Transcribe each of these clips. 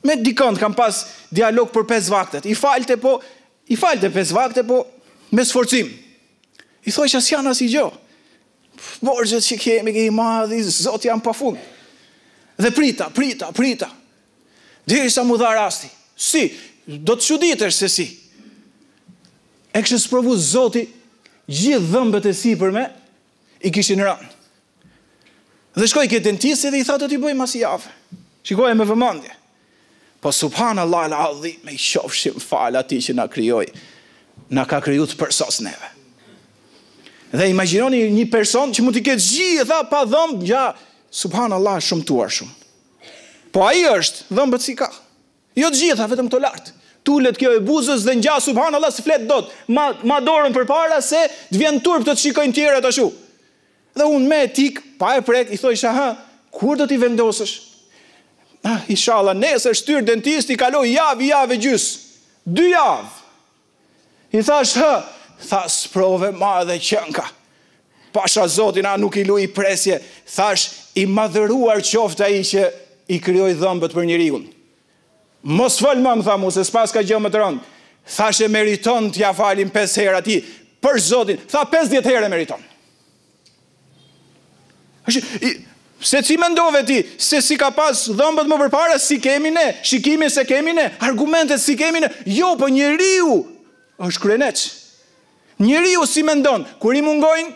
Me dikant kam pas dialog për 5 vaktet. I falte 5 vakte, po me sforcim. I thoj që as janë as i gjo. Borxhet që kemi ke i madhi, Zot janë pa fund. Dhe prita. Deri sa mu dha rasti. Si? Do të çuditesh se si. E kishte sprovu Zoti gjithë dhëmbët e sipërme i kishin rënë. Dhe shkoi ke dentisti dhe i tha do t'i bëj mas javë. Shikoje me vëmendje. Po subhanallahu al-azim, me i qofshim fal atij që na krijoi. Na ka kriju të përsos neve. Dhe imagjinoni një person që mund t'i ketë gjitha pa dhëmbë, ja, subhanallahu, shumtuar shumë. Po ai është dhëmbët si ka. Jo të gjitha, vetëm të lartë. Tulet kjo e buzës dhe ngja subhanallahu se flet dot. Ma dorën përpara se të vjen turp të shikojnë tjerët ashtu. Dhe unë me etik, pa e prek, i thoj ha, kur do t'i vendosësh? Inshallah, nesër shtyr dentisti, kaloi javë gjys. 2 javë. I thash tha sprove madhe qënka. Pasha Zotin, nuk i luj presje. Thash, i madhëruar qoftë ai që i krijoi dhëmbët për njeriu. Mos fol më tha mu, se s'pas ka gjë më të rëndë. Thash e meriton t'ja falim 5 herë atij. Për Zotin, tha 50 herë meriton. Se si mendove ti, se si ka pas dhëmbët më përpara, si kemi ne, shikimin se kemi ne, argumentet si kemi ne. Jo, po njeriu është kryeneç. Njeriu si mendon, kur i mungojnë,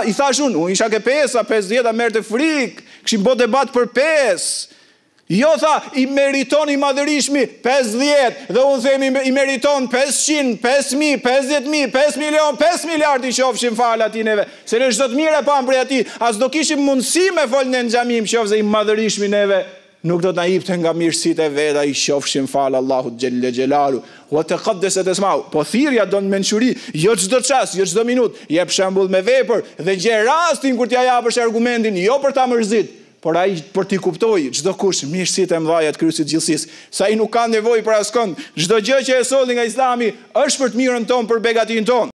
i thash unë isha ke 50 merrte frikë, kishim bë debat për 5. Jo, tha, i meriton i madhërishmi 50, dhe unë themi i meriton 500, 5.000, 50.000, 5 milion, 5 miliard i qofshim fal ati neve. Se në çdo të mirë e pam prej ati, as do kishim mundësi me folën në xhami qofse i madhërishmi neve nuk do të na jepte nga mirësitë e veta, i qofshim fal Allahut xhelle xhelalu. Wa taqaddaset esmau. Po thirrja do në mençuri, jo çdo çast, jo çdo minutë, jep shembull me vepër dhe gje rastin kur t'ja japësh argumentin, jo për ta mërzit, por ai për t'i kuptoj çdo kush mirësitë e mëdha të Kryesit gjithësisë, sa ai nuk ka nevojë për askënd. Çdo gjë që e solli nga Islami është për të mirën tonë, për begatin tonë.